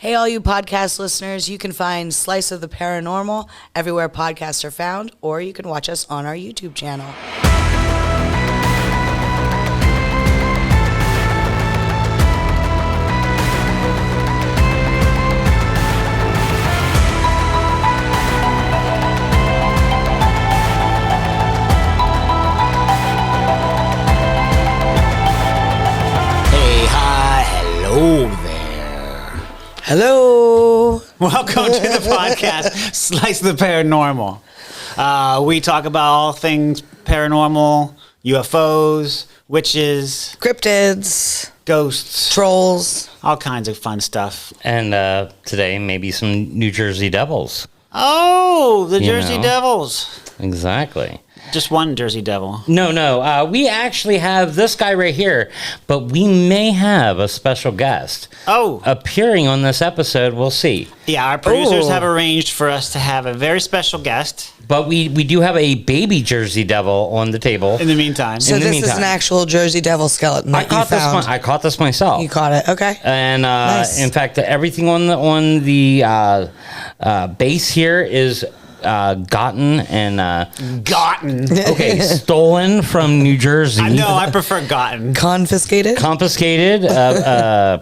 Hey, all you podcast listeners, you can find Slice of the Paranormal everywhere podcasts are found, or you can watch us on our YouTube channel. Hello there. Hello. Welcome to the podcast, Slice of the Paranormal. We talk about all things paranormal, UFOs, witches, Cryptids, ghosts, trolls, all kinds of fun stuff. And today, maybe some New Jersey Devils. Oh, the Jersey know. Devils. Exactly. Just one Jersey Devil. No. We actually have this guy right here, but we may have a special guest. Oh. Appearing on this episode, we'll see. Yeah, our producers have arranged for us to have a very special guest. But we do have a baby Jersey Devil on the table. In the meantime. So this is an actual Jersey Devil skeleton that you found. I caught this myself. You caught it, okay. And Nice. in fact, everything on the base here is gotten and stolen from New Jersey. No, I prefer gotten. Confiscated? Confiscated,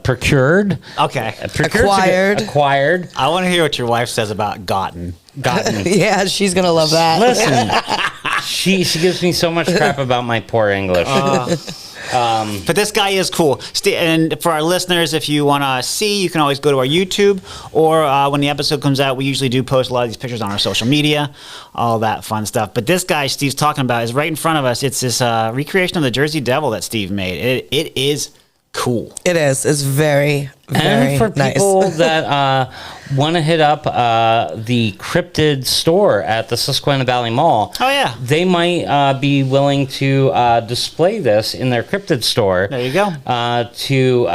procured. Okay. Acquired. I want to hear what your wife says about gotten. Yeah, she's going to love that. Listen, she gives me so much crap about my poor English. But this guy is cool. And for our listeners, if you want to see, you can always go to our YouTube, or when the episode comes out, we usually do post a lot of these pictures on our social media, all that fun stuff. But this guy Steve's talking about is right in front of us. It's this recreation of the Jersey Devil that Steve made. It is cool. It is. It's very, very And for nice. people that want to hit up the cryptid store at the Susquehanna Valley Mall, Oh, yeah. they might be willing to display this in their cryptid store. There you go. To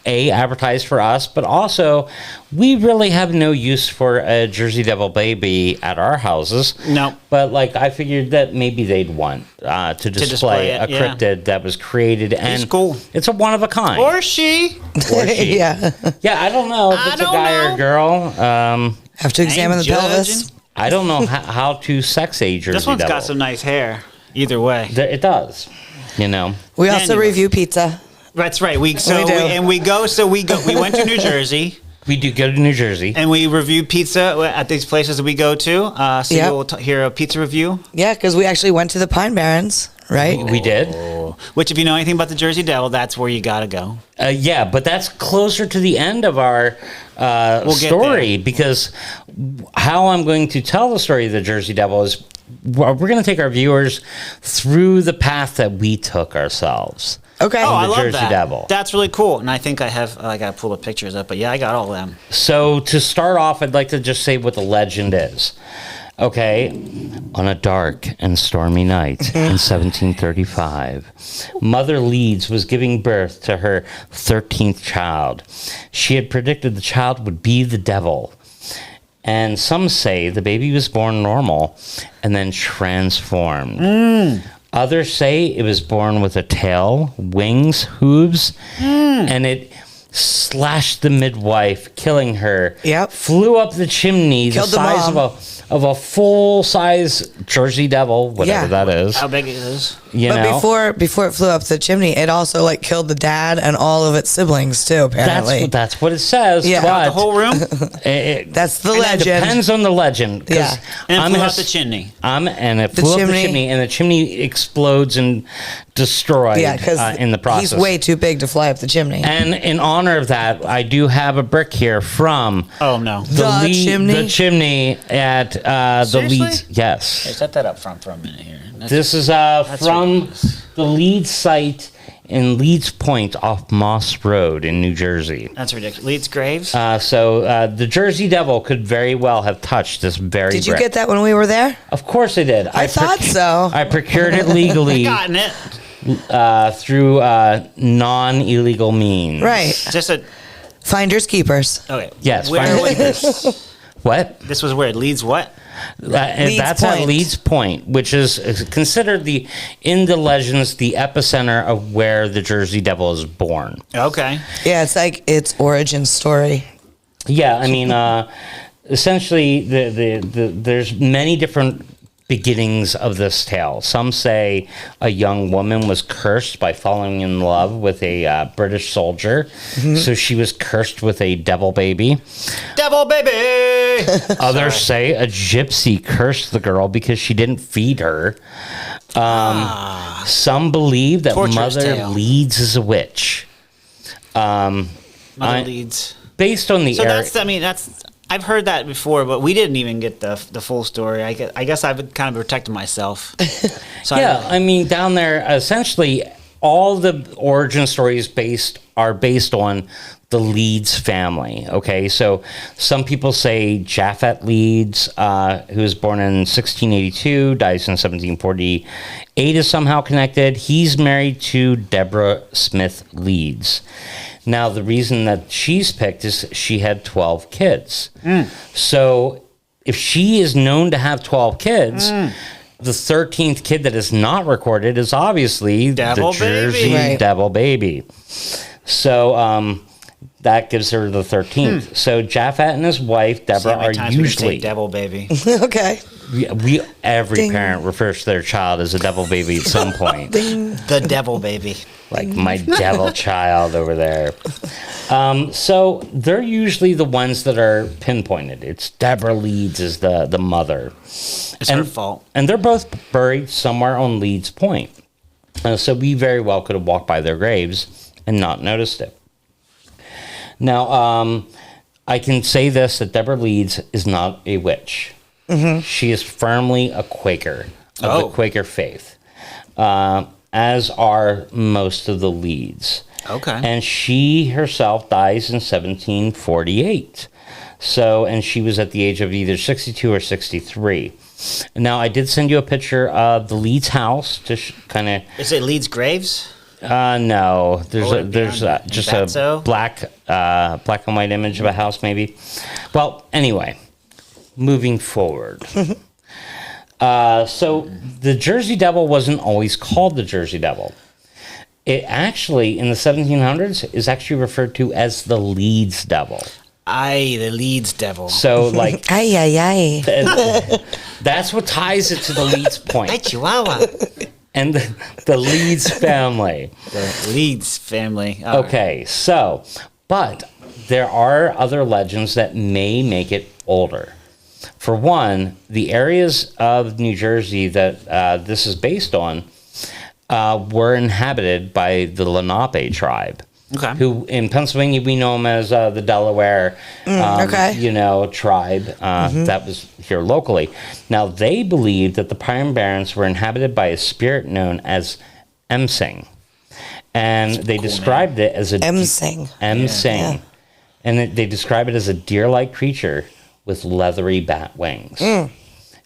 advertise for us, but also we really have no use for a Jersey Devil baby at our houses. No. But I figured that maybe they'd want to display it, a cryptid that was created, and He's cool. it's a one of a kind. Or she. Or she. Yeah. Yeah, I don't know if I it's a don't guy or know. a girl. Have to examine the pelvis. I don't know how to sex a Jersey This one's Devil. got some nice hair. Either way. It does. You know. We also Anyway. review pizza. That's right. We went to New Jersey. We do go to New Jersey. And we review pizza at these places that we go to. So Yep. you'll hear a pizza review. Yeah, because we actually went to the Pine Barrens, right? We did. Which, if you know anything about the Jersey Devil, that's where you got to go. Yeah, but that's closer to the end of our We'll get story, there. because how I'm going to tell the story of the Jersey Devil is we're going to take our viewers through the path that we took ourselves. Okay. Oh, I the love Jersey that. Devil. That's really cool. And I think I got to pull the pictures up. But yeah, I got all of them. So to start off, I'd like to just say what the legend is. Okay, on a dark and stormy night in 1735, Mother Leeds was giving birth to her 13th child. She had predicted the child would be the devil. And some say the baby was born normal and then transformed. Others say it was born with a tail, wings, hooves, and it slashed the midwife, killing her. Yep. Flew up the chimney, Killed the size the mom. of a full-size Jersey Devil, whatever that is. How big it is. You But know? before it flew up the chimney, it also killed the dad and all of its siblings too. Apparently, That's what it says. Yeah. But The whole room. that's the It legend. depends on the legend. 'cause Yeah. And it flew a- out the chimney. and it flew up the chimney, and the chimney explodes and destroyed Yeah, because in the process. he's way too big to fly up the chimney. And in honor of that, I do have a brick here from Oh, no. The chimney? The chimney at the Seriously? Leeds. Yes. Hey, set that up front for a minute here. This is from ridiculous. the Leeds Site in Leeds Point off Moss Road in New Jersey. That's ridiculous. Leeds Graves. So the Jersey Devil could very well have touched this very Did you brick. get that when we were there? Of course I did. I thought so. I procured it legally Gotten it. through non-illegal means. Right. Just a. Finders keepers. Okay. Yes, Where finders was this? What? This was where? Leeds what? And Leeds that's at Point. Leeds Point, which is considered in the legends the epicenter of where the Jersey Devil is born. Okay. Yeah, it's like its origin story. Yeah, I mean, essentially, there's many different beginnings of this tale. Some say a young woman was cursed by falling in love with a British soldier, so she was cursed with a devil baby. Devil baby! Others say a gypsy cursed the girl because she didn't feed her. Some believe that Torturous Mother tale. Leeds is a witch. Mother Leeds. Based on the So area. that's I've heard that before, but we didn't even get the full story. I guess I've kind of protected myself. So Yeah, I mean, down there, essentially, all the origin stories are based on the Leeds family. Okay, so some people say Japhet Leeds, who was born in 1682, dies in 1748, is somehow connected. He's married to Deborah Smith Leeds. Now, the reason that she's picked is she had 12 kids. So if she is known to have 12 kids, the 13th kid that is not recorded is obviously Devil the Jersey baby. Right. Devil baby. So that gives her the 13th. So Japhet and his wife, See how Deborah, many are times we can say usually... devil baby. Okay. Every Ding. parent refers to their child as a devil baby at some point. The devil baby. Like my devil child over there. So they're usually the ones that are pinpointed. It's Deborah Leeds is the mother. It's her fault. And they're both buried somewhere on Leeds Point. So we very well could have walked by their graves and not noticed it. Now, I can say this, that Deborah Leeds is not a witch. She is firmly a Quaker of the Quaker faith, as are most of the Leeds. Okay. And she herself dies in 1748. So, and she was at the age of either 62 or 63. Now, I did send you a picture of the Leeds house to kind of... Is it Leeds Graves? No, there's just Batsto? a black and white image of a house, maybe. Well, anyway, moving forward. So the Jersey Devil wasn't always called the Jersey Devil. It actually, in the 1700s, is actually referred to as the Leeds Devil. Aye, the Leeds devil. So, like, Ay, ay, ay. that's what ties it to the Leeds Hey, Point Chihuahua. and the Leeds family. The Leeds family. All right. Okay, so, but there are other legends that may make it older. For one, the areas of New Jersey that this is based on were inhabited by the Lenape tribe. Okay. Who in Pennsylvania we know them as the Delaware, okay. tribe that was here locally. Now they believed that the Pine Barrens were inhabited by a spirit known as Emsing, and they described it as a Emsing. Emsing, and they describe it as a deer-like creature with leathery bat wings, and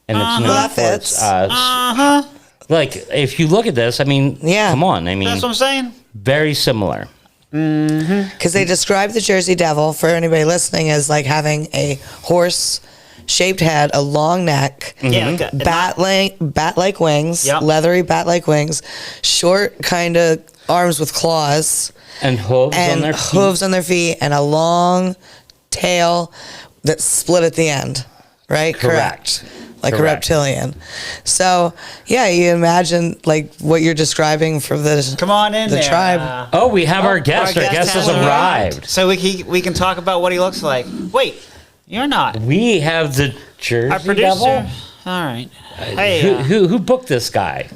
it's known That for its fits. like if you look at this, I mean, Yeah. come on, I mean, That's what I'm saying. very similar. Because they describe the Jersey Devil, for anybody listening, as like having a horse-shaped head, a long neck, Yeah. Like bat-like wings, Yep. leathery bat-like wings, short kind of arms with claws, And hooves on and their feet. hooves on their feet, and a long tail that's split at the end. Right? Correct. Like a Correct. reptilian. So, yeah, you imagine like what you're describing for the Come on in the there. tribe. Oh, we have our guest. Our guest has arrived. So we can talk about what he looks like. Wait, you're not. We have the Jersey Our producer. Devil. All right. Hey, Who booked this guy?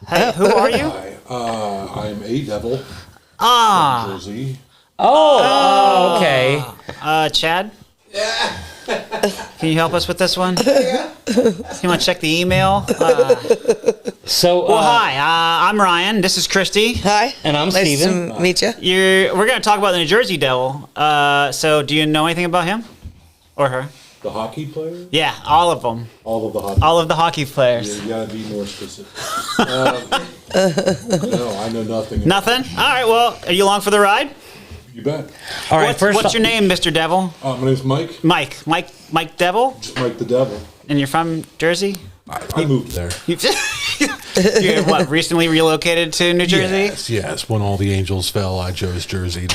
hey, who are you? Hi, I'm a devil. Ah, Jersey. Oh, okay. Chad. Can you help us with this one? You want to check the email? So, Well, hi. I'm Ryan. This is Christy. Hi. And I'm nice Steven. to meet you. We're going to talk about the New Jersey Devil. So, do you know anything about him or her? The hockey player? Yeah, all of them. All of the hockey All of the hockey players. You gotta be more specific. No, I know nothing. Nothing. All right. Well, are you along for the ride? You bet. all right, What's your name, Mr. Devil? My name's Mike. Mike Devil. Just Mike the Devil. And you're from Jersey? I moved there. You what? Recently relocated to New Jersey? Yes. When all the angels fell, I chose Jersey.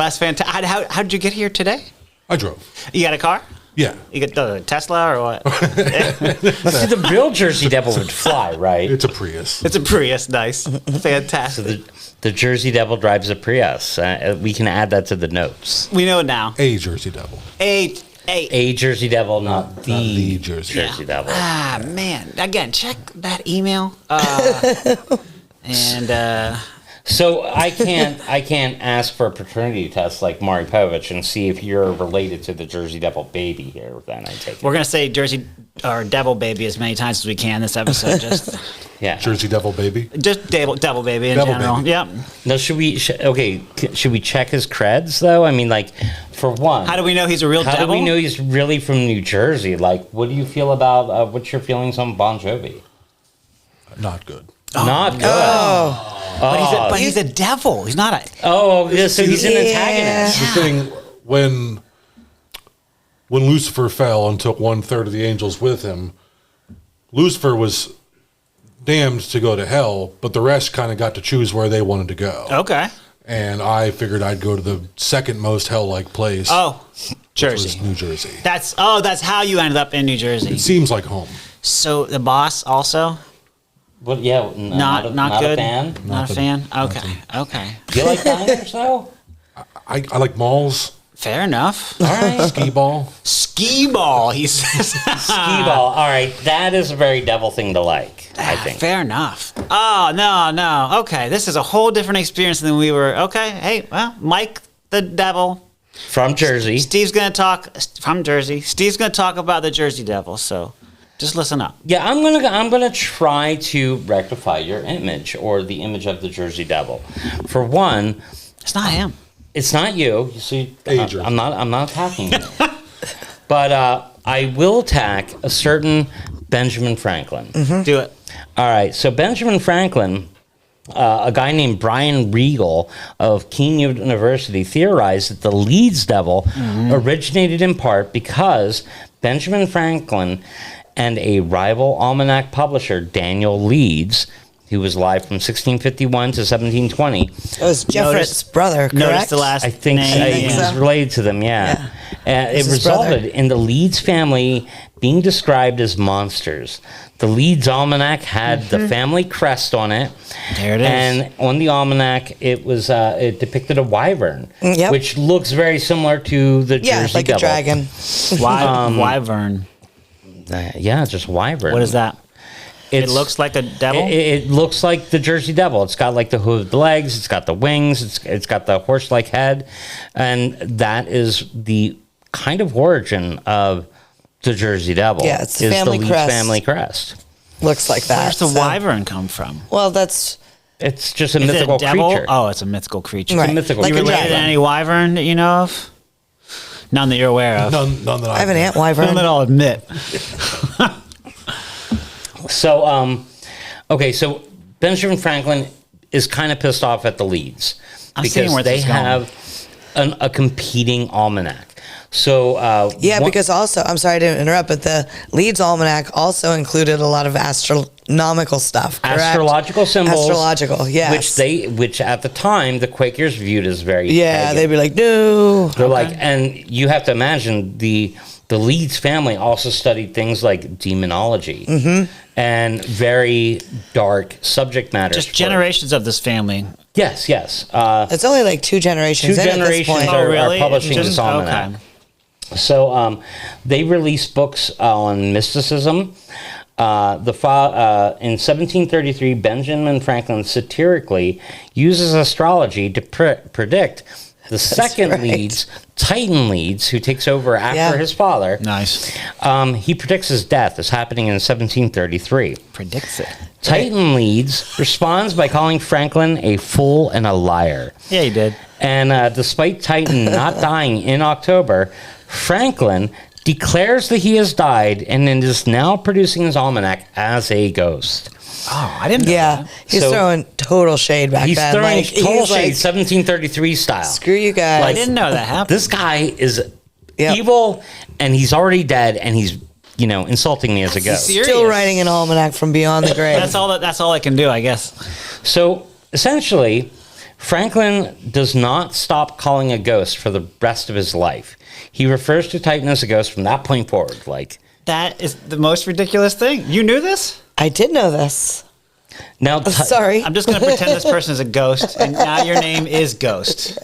that's fantastic. How did you get here today? I drove. You got a car? Yeah. You got the Tesla or what? See, the real Jersey Devil would fly, right? It's a Prius. It's a Prius. Nice. Fantastic. The Jersey Devil drives a Prius. We can add that to the notes. We know it now. A Jersey Devil. A Jersey Devil, not the Jersey Devil. Ah, man. Again, check that email. So I can't ask for a paternity test like Mari Povich and see if you're related to the Jersey Devil baby here. Then I take it. We're going to say Jersey or Devil Baby as many times as we can this episode. Just Yeah. Jersey Devil baby. just Devil Baby in Devil general. Baby. Yep. Now, should we check his creds though? I mean, like, for one, How do we know he's a real how devil? do we know he's really from New Jersey? Like, what do you feel about? What's your feelings on Bon Jovi? Not good. Not good. But he's a devil. He's not a. Oh, yeah, so he's an antagonist. The thing when Lucifer fell and took 1/3 of the angels with him, Lucifer was damned to go to hell, but the rest kind of got to choose where they wanted to go. Okay. And I figured I'd go to the second most hell-like place. Oh, which Jersey. was New Jersey. That's how you ended up in New Jersey. It seems like home. So the boss also Well, yeah, not not good. a fan. Not a fan. Okay. Do you like diners though? I like malls, Fair enough. All right. skee ball. Ski ball. He says. Skee ball. All right, that is a very devil thing to like, I think. Fair enough. Oh no. Okay, this is a whole different experience than we were. Okay. Hey, well, Mike the Devil. From Jersey. Steve's gonna talk from Jersey. Steve's gonna talk about the Jersey Devil. So, just listen up. Yeah, I'm gonna try to rectify your image or the image of the Jersey Devil. For one, It's not him. it's not you. You see, Jersey. I'm not attacking you, but I will attack a certain Benjamin Franklin. Do it. All right, so Benjamin Franklin, a guy named Brian Regal of Keene University theorized that the Leeds Devil originated in part because Benjamin Franklin and a rival almanac publisher, Daniel Leeds, who was alive from 1651 to 1720. It was Jeffrett's brother, correct? Notice the last I think name. he's related to them, yeah. It his resulted brother. in the Leeds family being described as monsters. The Leeds Almanac had the family crest on it. There it is. And on the almanac, it was it depicted a wyvern, Yep. which looks very similar to the Yeah, Jersey like Devil. a dragon. Wyvern. Yeah, just wyvern. What is that? It It's- looks like a devil. It looks like the Jersey Devil. It's got like the hooved legs. It's got the wings. It's got the horse-like head, and that is the kind of origin of the Jersey Devil. Yeah, it's the is family the Leeds crest. family crest. Looks like that. Where's the so- wyvern come from? Well, that's It's just a Is it mythical a devil? creature. Oh, it's a mythical creature. Right. mythical like You a creature. related to dragon. any wyvern that you know of? None that you're aware of. None that I have an ant None wyvern. that I'll admit. So, okay, so Benjamin Franklin is kind of pissed off at the Leeds I'm seeing because where they this is going. have a competing almanac. So, Yeah, one- because also, I'm sorry to interrupt, but the Leeds Almanac also included a lot of astronomical stuff. Correct? astrological symbols, Astrological, yes. which at the time the Quakers viewed as very Yeah, pagan. they'd be like, no. They're like, and you have to imagine the Leeds family also studied things like demonology and very dark subject matters. Just generations of this family. Yes. It's only like two generations Two in at this generations point. are publishing this almanac. Okay. So they released books on mysticism. In 1733, Benjamin Franklin satirically uses astrology to predict the second right. Leeds, Titan Leeds, who takes over after Yeah. his father. Nice. He predicts his death is happening in 1733. Predicts it. Titan Leeds responds by calling Franklin a fool and a liar. Yeah, he did. And despite Titan not dying in October, Franklin declares that he has died and then is now producing his almanac as a ghost. Oh, I didn't know Yeah, that. he's So- throwing total shade back He's then. throwing like, total he's shade, like, 1733 style. screw you guys. I didn't know that happened. This guy is Yep. evil, and he's already dead, and he's insulting me as a ghost. serious. Still writing an almanac from beyond the grave. That's all I can do, I guess. So essentially, Franklin does not stop calling a ghost for the rest of his life. He refers to Titan as a ghost from that point forward. Like, That is the most ridiculous thing. You knew this? I did know this. now, Sorry. I'm just going to pretend this person is a ghost, and now your name is Ghost.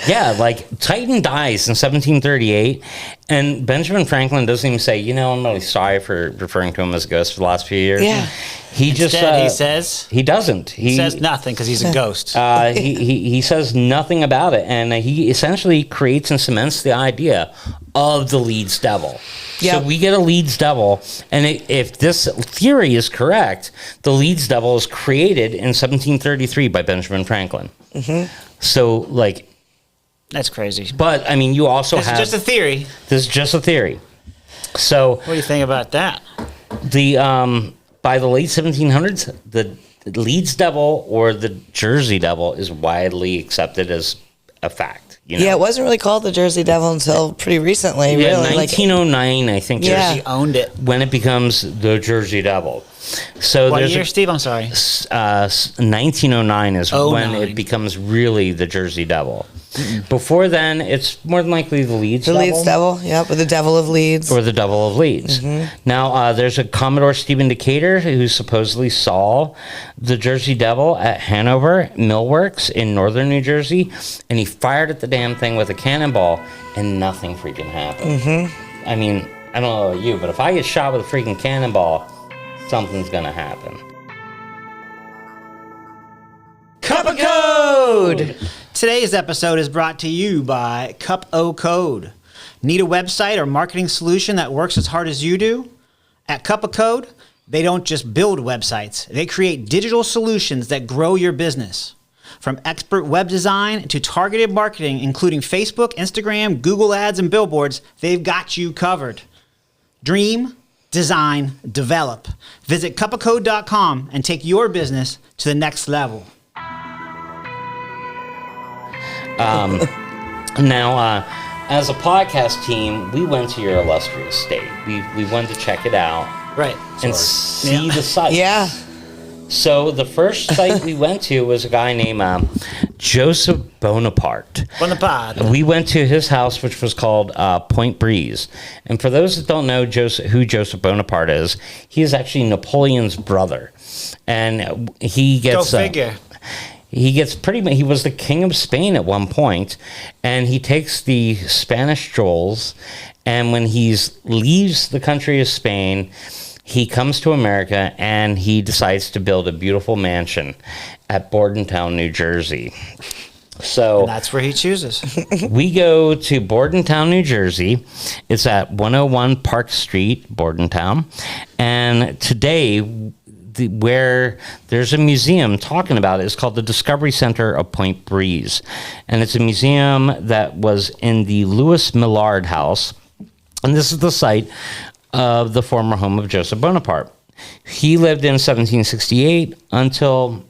Yeah, like Titan dies in 1738, and Benjamin Franklin doesn't even say, I'm really sorry for referring to him as a ghost for the last few years. Yeah. He just Instead, he says... he doesn't. He says nothing because he's a ghost. He says nothing about it, and he essentially creates and cements the idea of the Leeds Devil. Yep. So we get a Leeds Devil, and if this theory is correct, the Leeds Devil is created in 1733 by Benjamin Franklin. Mm-hmm. So, like... That's crazy. But, I mean, you also This is just a theory. This is just a theory. So... What do you think about that? By the late 1700s, the Leeds Devil or the Jersey Devil is widely accepted as a fact. Yeah, it wasn't really called the Jersey Devil until pretty recently. Yeah, really. 1909, I think. Yeah. He owned it. When it becomes the Jersey Devil. So What there's year, Steve? I'm sorry. 1909 is when 09. it becomes really the Jersey Devil. Before then, it's more than likely the Leeds Devil. The Leeds Devil, yep, or the Devil of Leeds. Or the Devil of Leeds. Now, there's a Commodore Stephen Decatur who supposedly saw the Jersey Devil at Hanover Millworks in northern New Jersey, and he fired at the damn thing with a cannonball, and nothing freaking happened. I mean, I don't know about you, but if I get shot with a freaking cannonball, something's gonna happen. Cup of Code! Today's episode is brought to you by Cup O Code. Need a website or marketing solution that works as hard as you do? At Cup of Code, they don't just build websites. They create digital solutions that grow your business. From expert web design to targeted marketing, including Facebook, Instagram, Google Ads, and billboards, they've got you covered. Dream, design, develop. Visit cupofcode.com and take your business to the next level. Now, as a podcast team, we went to your illustrious state. We went to check it out. Right. And see the site. Yeah. So the first site we went to was a guy named Joseph Bonaparte. Bonaparte. We went to his house, which was called Point Breeze. And for those that don't know who Joseph Bonaparte is, he is actually Napoleon's brother. And he gets... Go figure. He was the king of Spain at one point, and he takes the Spanish jewels, and when he leaves the country of Spain, he comes to America, and he decides to build a beautiful mansion at Bordentown, New Jersey. So And that's where he chooses. we go to Bordentown, New Jersey. It's at 101 Park Street, Bordentown, and today... where there's a museum talking about it. It's called the Discovery Center of Point Breeze. And it's a museum that was in the Louis Millard House. And this is the site of the former home of Joseph Bonaparte. He lived in 1768 until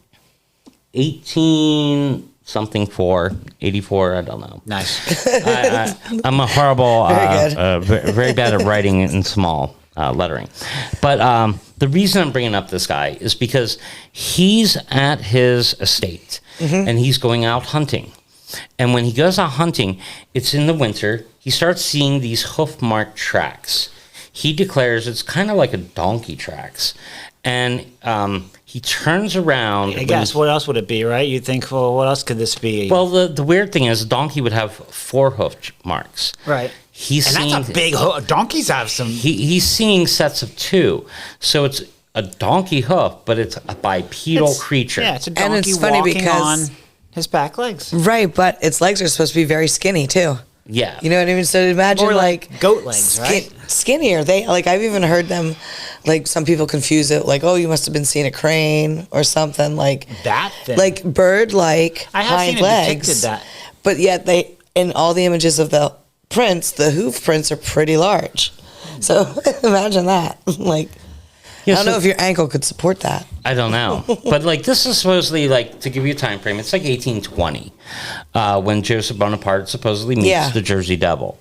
84, I don't know. Nice. I'm a horrible, Very good. very bad at writing in small lettering. But the reason I'm bringing up this guy is because he's at his estate and he's going out hunting. And when he goes out hunting, it's in the winter. He starts seeing these hoof-marked tracks. He declares it's kind of like a donkey tracks. And he turns around. I guess, what else would it be, right? You'd think, well, what else could this be? Well, the weird thing is a donkey would have 4 hoof marks. right. He's And seeing, that's a big donkeys have some... he's seeing sets of 2. So it's a donkey hoof, but it's a bipedal creature. Yeah, it's a And donkey it's funny walking because- on his back legs. Right, but its legs are supposed to be very skinny too. Yeah. You know what I mean? So imagine More like goat legs, right? Skinnier. They I've even heard them, like some people confuse it, like, oh, you must have been seeing a crane or something like That thing. like bird-like I have hind seen it legs. depicted that. But yet they, in all the images of the prints, the hoof prints are pretty large. So imagine that. Like, Yeah, I don't so- know if your ankle could support that. I don't know. But like this is supposedly, like, to give you a time frame, it's like 1820 when Joseph Bonaparte supposedly meets the Jersey Devil.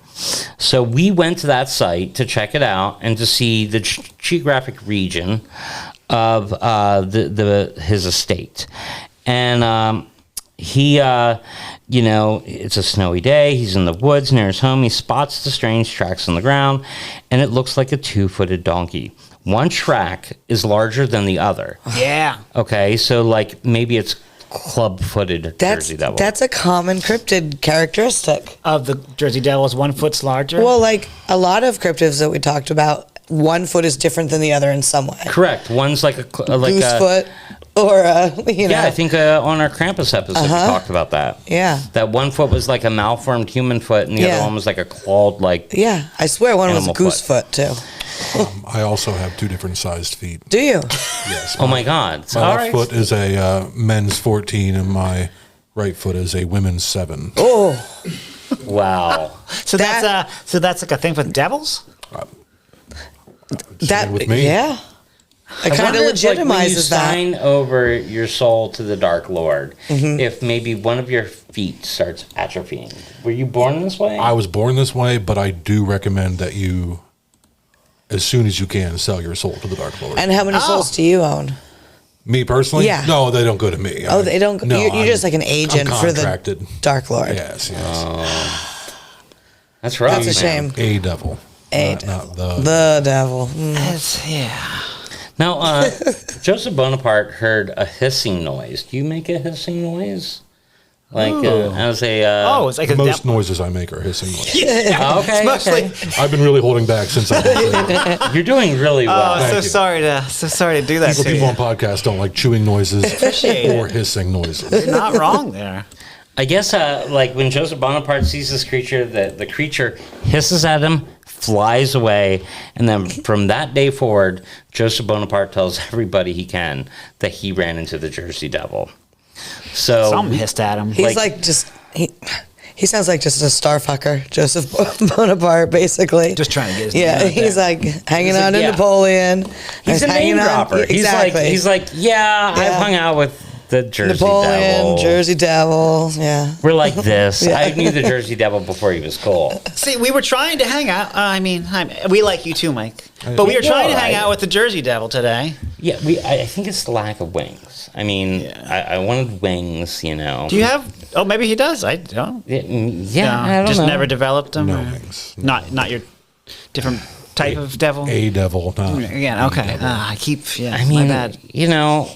So we went to that site to check it out and to see the geographic region of his estate. And he, it's a snowy day. He's in the woods near his home. He spots the strange tracks on the ground, and it looks like a 2-footed donkey. One track is larger than the other. Yeah. Okay, so like maybe it's club-footed Jersey Devil. That's a common cryptid characteristic. Of the Jersey Devil is 1 foot larger. Well, like a lot of cryptids that we talked about, 1 foot is different than the other in some way. Correct. One's like a Goose foot, or Yeah, I think on our Krampus episode we talked about that. Yeah. That 1 foot was like a malformed human foot, and the other one was like a clawed, like. Yeah, I swear one was a goose foot too. I also have 2 different sized feet. Do you? Yes. Oh my God! My left foot is a men's 14, and my right foot is a women's 7. Oh, Wow. So that's like a thing for devils. That with me. Yeah. It kind of legitimizes when you that. sign over your soul to the Dark Lord, if maybe one of your feet starts atrophying. Were you born this way? I was born this way, but I do recommend that you, as soon as you can, sell your soul to the Dark Lord. And how many souls do you own? Me personally? Yeah. No, they don't go to me. Oh, they don't. No, you're just like an agent for the Dark Lord. Yes. That's right. That's a shame. A devil. Not the devil. Yeah. Now, Joseph Bonaparte heard a hissing noise. Do you make a hissing noise? Like as a it's like a most noises I make are hissing noises. Okay. Mostly. I've been really holding back since I've been You're doing really well. so sorry to do that to people you. on podcasts don't like chewing noises Appreciate or hissing noises. You're not wrong there. I guess like when Joseph Bonaparte sees this creature, the creature hisses at him, flies away, and then from that day forward, Joseph Bonaparte tells everybody he can that he ran into the Jersey Devil. So Some hissed at him. He's like just he sounds like just a starfucker, Joseph Bonaparte, basically. Just trying to get his Yeah, name out he's there. like hanging He's on like, to Napoleon. he's a name dropper. Exactly. He's like, I've hung out with the Jersey Napoleon, Devil. Jersey Devil. Yeah. We're like this. Yeah. I knew the Jersey Devil before he was cool. See, we were trying to hang out. We like you too, Mike. But we were trying to hang out with the Jersey Devil today. Yeah, I think it's the lack of wings. I mean, I wanted wings, you know. Do you have? Oh, maybe he does. I don't. Yeah, No, I don't just know. never developed them. No or- wings. Not your different type of devil. A devil. Not Again, okay. devil. I keep. Yeah, I mean, my bad. you know,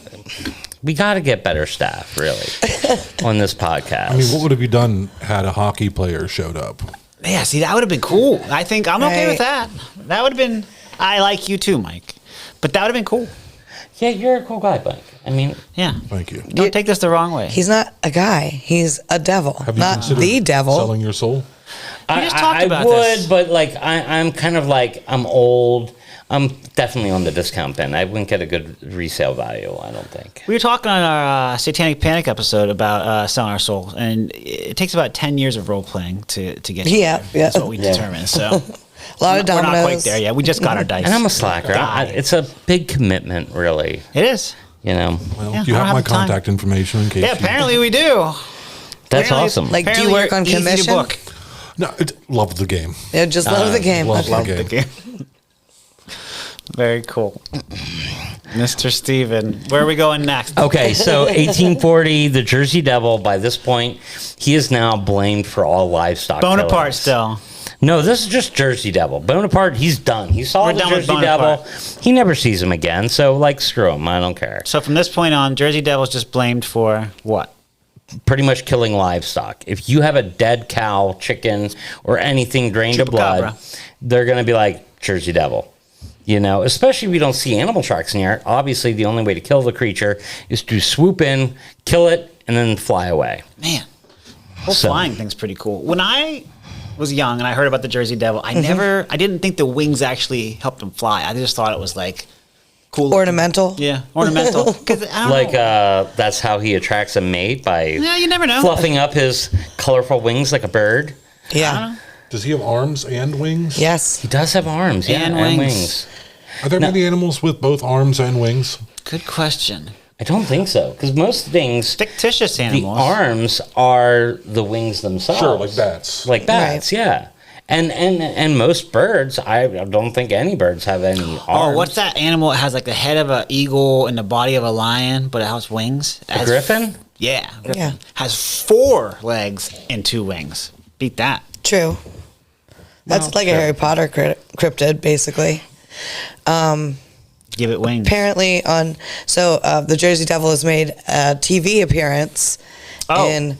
we got to get better staff, really, on this podcast. I mean, what would have you done had a hockey player showed up? Yeah, see, that would have been cool. I think I'm okay Right. with that. That would have been. I like you too, Mike. But that would have been cool. Yeah, you're a cool guy, Mike. I mean, Yeah. Thank you. Don't take this the wrong way. He's not a guy. He's a devil. Have you Not considered the devil. selling your soul? We just talked I about would, this. but like, I'm kind of like, I'm old. I'm definitely on the discount bin. I wouldn't get a good resale value, I don't think. We were talking on our Satanic Panic episode about selling our soul, and it takes about 10 years of role playing to get you Yeah, there. yeah. That's what we determined. So A lot of we're dominoes. not quite there yet. We just got our dice. And I'm a slacker. It's a big commitment, really. It is. You know, Well, Yeah, you I have don't my have the time. contact information in case. Yeah, apparently we do. that's Apparently- awesome. Like, do you Apparently work on you're easy to commission? book. No, love the game. Yeah, just love the game. love Okay. the game. Very cool. Mr. Steven, where are we going next? Okay, so 1840, the Jersey Devil, by this point, he is now blamed for all livestock Bonaparte killings. still. No, this is just Jersey Devil. Bonaparte, he's done. He saw We're the done with Jersey Devil. Bonaparte. He never sees him again, so, like, screw him. I don't care. So from this point on, Jersey Devil's just blamed for what? Pretty much killing livestock. If you have a dead cow, chicken, or anything drained of blood, Chupacabra. they're going to be like, Jersey Devil. You know, especially if you don't see animal tracks near it. Obviously, the only way to kill the creature is to swoop in, kill it, and then fly away. Man, the whole So- flying thing's pretty cool. When I was young and I heard about the Jersey Devil, I didn't think the wings actually helped him fly. I just thought it was like cool. Ornamental. Yeah, ornamental. 'Cause I don't Like, know. that's how he attracts a mate, by Yeah, you never know. fluffing up his colorful wings like a bird. Yeah. Does he have arms and wings? Yes. He does have arms, yeah, And and wings. wings. Are there many animals with both arms and wings? Good question. I don't think so, because most things, Fictitious the animals. arms are the wings themselves. Sure, like bats. Like bats, yeah. And most birds, I don't think any birds have any arms. Oh, what's that animal that has like the head of an eagle and the body of a lion, but it has wings? A griffin? Yeah. Griffin Yeah. has 4 legs and 2 wings. Beat that. True. That's like a Harry Potter cryptid, basically. Give it wings. Apparently the Jersey Devil has made a TV appearance in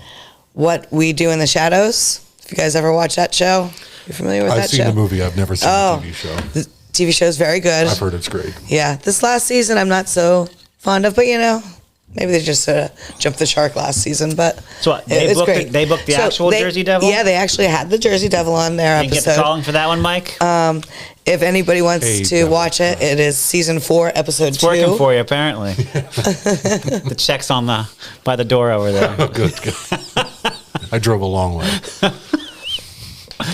What We Do in the Shadows. If you guys ever watch that show, you familiar with that show? I've seen the movie. I've never seen the TV show. The TV show is very good. I've heard it's great. Yeah. This last season I'm not so fond of, but maybe they just jumped the shark last season, but So what, they it's booked great. They booked the actual Jersey Devil? Yeah, they actually had the Jersey Devil on their You get episode. the calling for that one, Mike? If anybody wants Hey, to devil. watch it, it is season 4, episode 2. It's working for you, apparently. The check's by the door over there. Oh, good. I drove a long way.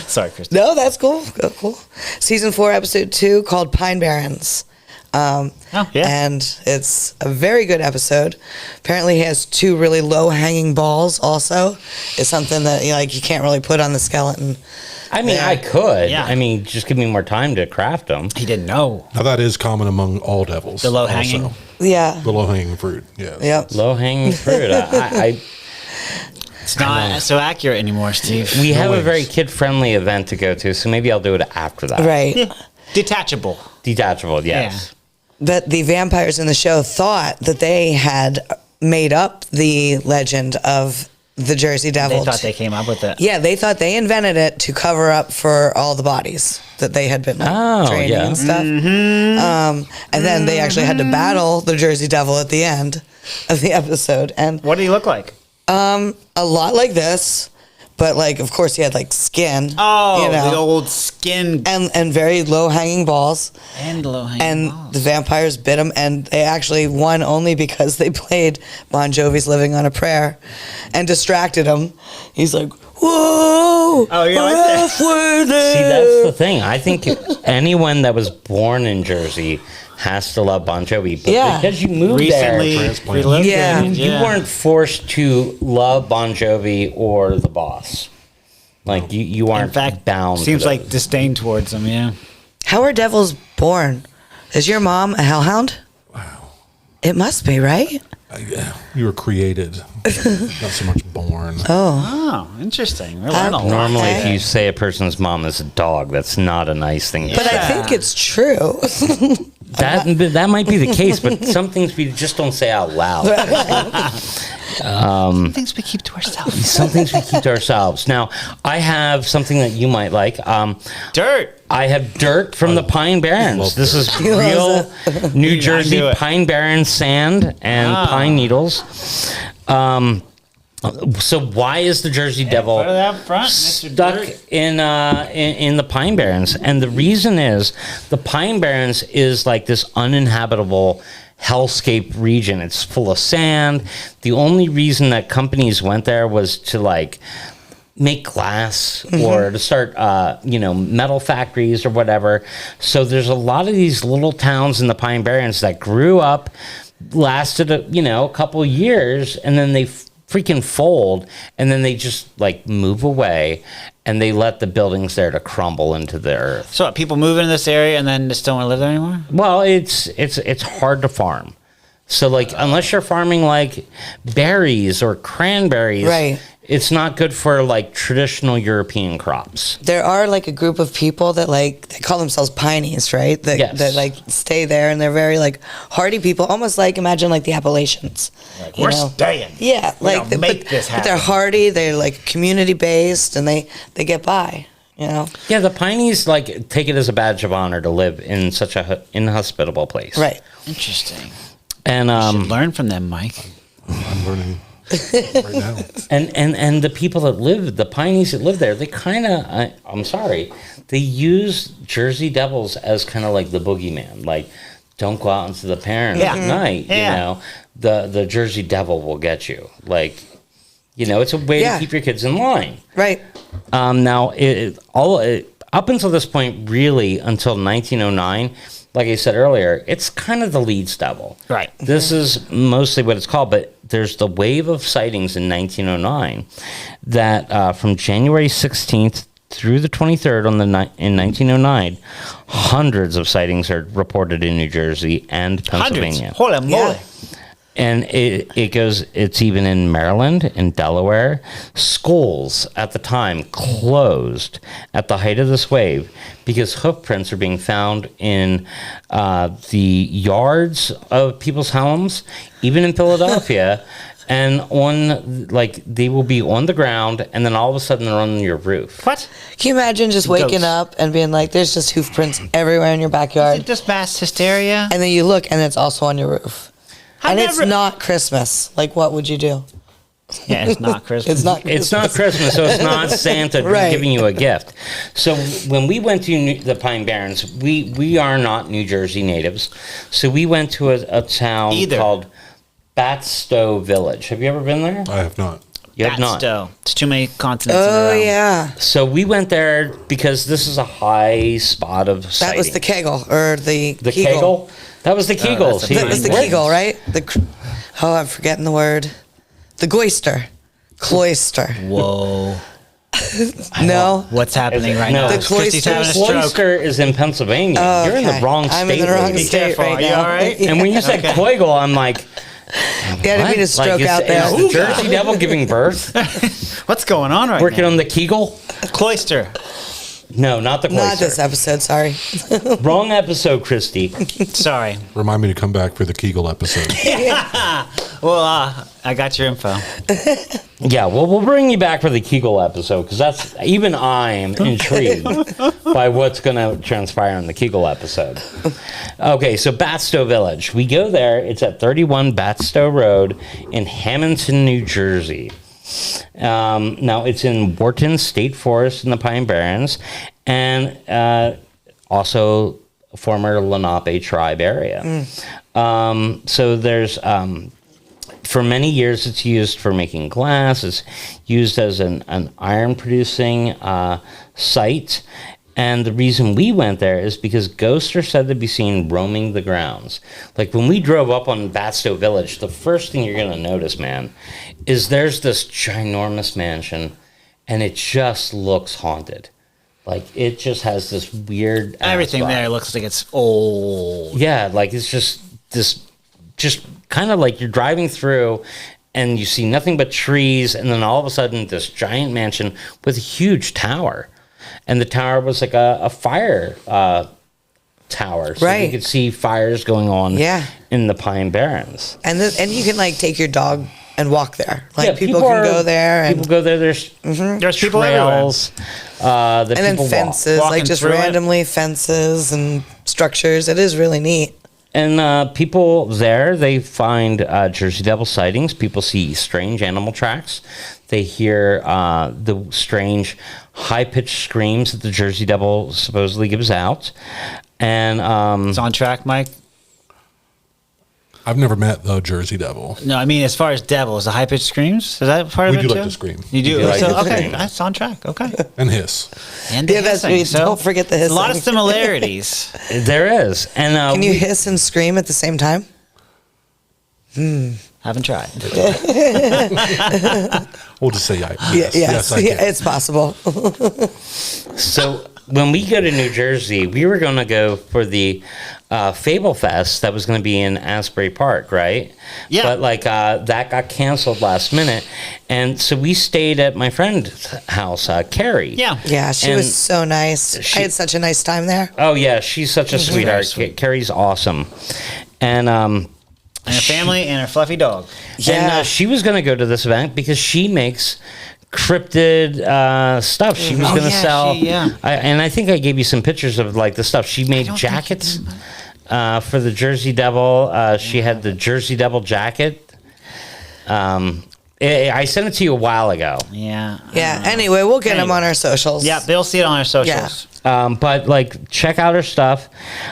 Sorry, Chris. No, that's cool. Cool. Season 4, episode 2, called Pine Barrens. Yeah. And it's a very good episode. Apparently, he has 2 really low-hanging balls. Also, it's something that you can't really put on the skeleton. I mean, I could. Yeah. I mean, just give me more time to craft them. He didn't know. Now, that is common among all devils. The low-hanging? also. Yeah. The low-hanging fruit, yeah. Yep. Low hanging fruit. It's not so accurate anymore, Steve. We have a wings. very kid friendly event to go to, so maybe I'll do it after that. Right. Detachable. Detachable, yes. But the vampires in the show thought that they had made up the legend of the Jersey Devil. They thought they came up with it. Yeah, they thought they invented it to cover up for all the bodies that they had been training and stuff. And then they actually had to battle the Jersey Devil at the end of the episode. And What did he look like? a lot like this, but of course he had skin. Oh, the old skin and very low hanging balls. and low-hanging And balls. the vampires bit him, and they actually won only because they played Bon Jovi's "Living on a Prayer" and distracted him. He's like, "Whoa! Oh, you like we're that? halfway there." See, that's the thing. I think anyone that was born in Jersey has to love Bon Jovi. But Yeah. because you moved Recently there, Transplant. relived Yeah. it. you weren't forced to love Bon Jovi or the Boss. You aren't In fact, bound. to seems those. like disdain towards him, yeah. How are devils born? Is your mom a hellhound? Wow. It must be, right? You were created, not so much born. Oh, interesting. We're learning a lot. Normally, if Okay. you say a person's mom is a dog, that's not a nice thing to But say. I think it's true. That might be the case, but some things we just don't say out loud. Things we keep to ourselves. Some things we keep to ourselves. Now, I have something that you might like. Dirt. I have dirt from the Pine Barrens. love This is He loves real New Jersey do it. Pine Barrens sand and pine needles. So why is the Jersey Devil Put it out front, Mr. stuck Dirt. in the Pine Barrens? And the reason is the Pine Barrens is like this uninhabitable hellscape region. It's full of sand. The only reason that companies went there was to make glass or to start metal factories or whatever. So there's a lot of these little towns in the Pine Barrens that grew up, lasted a couple years, and then they freaking fold, and then they just move away, and they let the buildings there to crumble into the earth. So what, people move into this area and then just don't want to live there anymore? Well, it's hard to farm. So unless you're farming berries or cranberries, Right. it's not good for traditional European crops. There are a group of people that they call themselves pineys, right? Yes. That stay there, and they're very hardy people, almost imagine the Appalachians. you We're know? staying. Yeah, We're gonna make this But they're happen. hardy. They're community based, and they get by. Yeah, the Pineys take it as a badge of honor to live in such a inhospitable place. Right. Interesting. And Should learn from them, Mike. I'm learning right now. and the people that live, the Pineys that live there, they kind of, I'm sorry, they use Jersey Devils as kind of the boogeyman. Don't go out into the Barrens Yeah. at night. Yeah. The Jersey Devil will get you. It's a way Yeah. to keep your kids in line. Right. Now, up until this point, really, until 1909, like I said earlier, it's kind of the Leeds Devil. Right. This is mostly what it's called, but there's the wave of sightings in 1909 that from January 16th through the 23rd in 1909, hundreds of sightings are reported in New Jersey and Pennsylvania. Hundreds. Holy moly. And it's even in Maryland, in Delaware. Schools at the time closed at the height of this wave because hoof prints are being found in the yards of people's homes, even in Philadelphia. And they will be on the ground, and then all of a sudden they're on your roof. What? Can you imagine just waking up and being like, there's just hoof prints everywhere in your backyard? Is it just mass hysteria? And then you look, and it's also on your roof. It's not Christmas. Like, what would you do? Yeah, it's not Christmas. It's not Christmas. It's not Christmas, so it's not Santa Right. giving you a gift. So when we went to the Pine Barrens, we are not New Jersey natives. So we went to a town called Batsto Village. Have you ever been there? I have not. You have not. Batsto. It's too many continents. Oh, yeah. So we went there because this is a high spot of That sighting. was the Kegel, or the Kegel? That was the Kegels. That was the Kegel, right? I'm forgetting the word. The Goister. Cloister. Whoa. No? What's happening right now? The Christy's having a Cloister stroke. is in Pennsylvania. Oh, You're in the okay. wrong state. I'm in the wrong lady. state Careful. right Are you now. all right? And when you said Koigel, I'm like, Yeah, I didn't mean to what? stroke Like, out there. Is the Jersey Devil giving birth? What's going on right Working now? on the Kegel? Cloister. No, not the Not Cloister. this episode, sorry. Wrong episode, Christy. Sorry. Remind me to come back for the Kegel episode. Well, I got your info. Yeah, well, we'll bring you back for the Kegel episode because even I'm intrigued by what's going to transpire in the Kegel episode. Okay, so Batsto Village. We go there. It's at 31 Batsto Road in Hammonton, New Jersey. Now, it's in Wharton State Forest in the Pine Barrens and also former Lenape tribe area. So there's... for many years, it's used for making glass. It's used as an iron-producing site. And the reason we went there is because ghosts are said to be seen roaming the grounds. Like when we drove up on Batsto Village, the first thing you're going to notice, man, is there's this ginormous mansion, and it just looks haunted. Like it just has this weird... Everything there looks like it's old. Yeah, like it's just this... Just kind of like you're driving through and you see nothing but trees, and then all of a sudden this giant mansion with a huge tower. And the tower was like a fire tower. So Right. you could see fires going on in the Pine Barrens. And you can like take your dog and walk there. Like Yeah, people can go there. And, People go there. There's People trails. and then fences, walking like just through it. randomly fences and structures. It is really neat. And people there, they find Jersey Devil sightings. People see strange animal tracks. They hear the strange high-pitched screams that the Jersey Devil supposedly gives out. And It's on track, Mike. I've never met the Jersey Devil. No, I mean as far as devils, the high pitched screams. Is that part of We it do too? like to scream. You do. We like So, to okay, scream. that's on track. Okay. And hiss. And the Yeah, that's hissing. me. Don't forget the A lot of hissing. similarities. there is. And Can you hiss and scream at the same time? Haven't tried. We'll just say yes. Yes, I can. it's possible. So when we go to New Jersey, we were going to go for the Fable Fest that was going to be in Asbury Park, right? Yeah. But like that got canceled last minute, and so we stayed at my friend's house, Carrie. Yeah. Yeah, she And was so nice. I had such a nice time there. Oh yeah, she's such a sweetheart. sweet. Carrie's awesome, and And her family and her fluffy dog. And she was going to go to this event because she makes cryptid stuff. She was Oh, going to yeah, sell. yeah. And I think I gave you some pictures of like the stuff. She made jackets for the Jersey Devil. She had the Jersey Devil jacket. I sent it to you a while ago. Yeah. Yeah. Anyway, we'll get them on our socials. Yeah, they'll see it on our socials. But like, check out her stuff.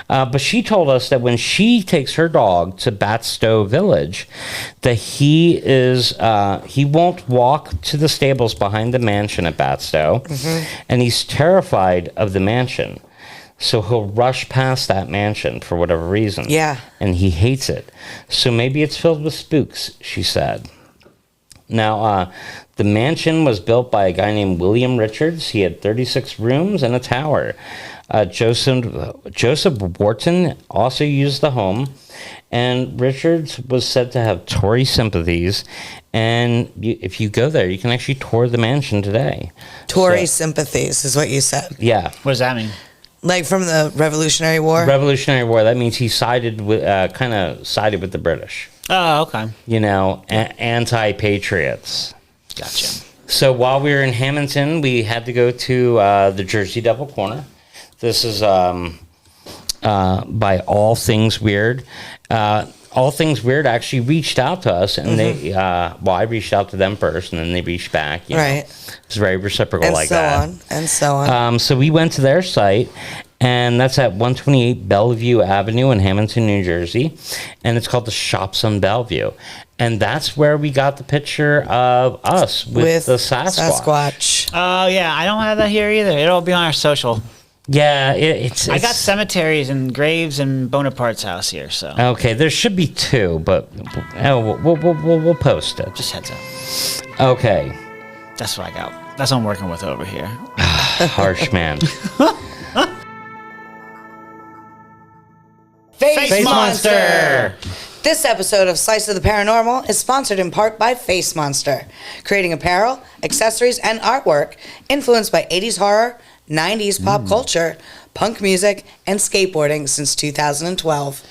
But she told us that when she takes her dog to Batsto Village, that he won't walk to the stables behind the mansion at Batsto, and he's terrified of the mansion. So he'll rush past that mansion for whatever reason. Yeah. And he hates it. So maybe it's filled with spooks, she said. Now, the mansion was built by a guy named William Richards. He had 36 rooms and a tower. Joseph Wharton also used the home, and Richards was said to have Tory sympathies. And if you go there, you can actually tour the mansion today. Tory sympathies is what you said. Yeah. What does that mean? Like from the Revolutionary War? Revolutionary War. That means he sided with, kind of sided with the British. Oh, okay. You know, anti-patriots. Gotcha. So while we were in Hammonton, we had to go to the Jersey Devil Corner. This is by All Things Weird. All Things Weird actually reached out to us, and they, I reached out to them first, and then they reached back. You know. It's very reciprocal and like so that. And so on. So we went to their site, and that's at 128 Bellevue Avenue in Hammonton, New Jersey, and it's called the Shops on Bellevue. And that's where we got the picture of us with the Sasquatch. Oh, yeah. I don't have that here either. It'll be on our social. Yeah, it's I got cemeteries and graves in Bonaparte's house here, so. Okay, there should be two, but we'll post it. Just heads up. Okay. That's what I got. That's what I'm working with over here. Harsh man. Face Monster! This episode of Slice of the Paranormal is sponsored in part by Face Monster, creating apparel, accessories, and artwork influenced by 80s horror, 90s pop culture, punk music, and skateboarding since 2012.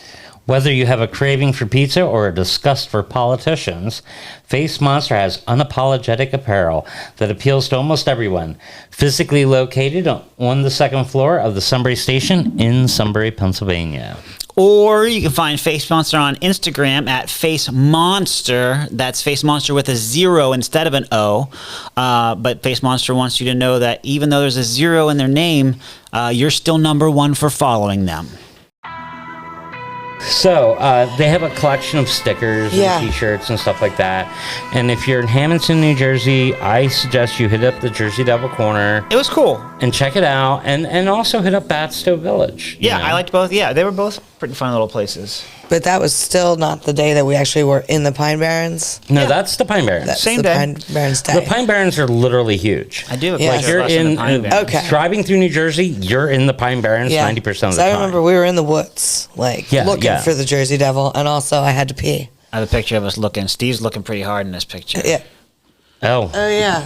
Whether you have a craving for pizza or a disgust for politicians, Face Monster has unapologetic apparel that appeals to almost everyone. Physically located on the second floor of the Sunbury Station in Sunbury, Pennsylvania. Or you can find Face Monster on Instagram at Face Monster. That's Face Monster with a 0 instead of an O. But Face Monster wants you to know that even though there's a 0 in their name, you're still number 1 for following them. So, they have a collection of stickers and t-shirts and stuff like that. And if you're in Hammonton, New Jersey, I suggest you hit up the Jersey Devil Corner. It was cool. And check it out. And also hit up Batsto Village. Yeah, I liked both. Yeah, they were both pretty fun little places. But that was still not the day that we actually were in the Pine Barrens. No, that's the Pine Barrens. That's Same the day. Pine Barrens day. The Pine Barrens are literally huge. I do have Yeah. a Like picture you're of us in the Pine in Barrens. Okay. driving through New Jersey, you're in the Pine Barrens 90% of the I time. remember we were in the woods, looking for the Jersey Devil, and also I had to pee. I have a picture of us looking. Steve's looking pretty hard in this picture. Yeah. Oh. Oh, yeah.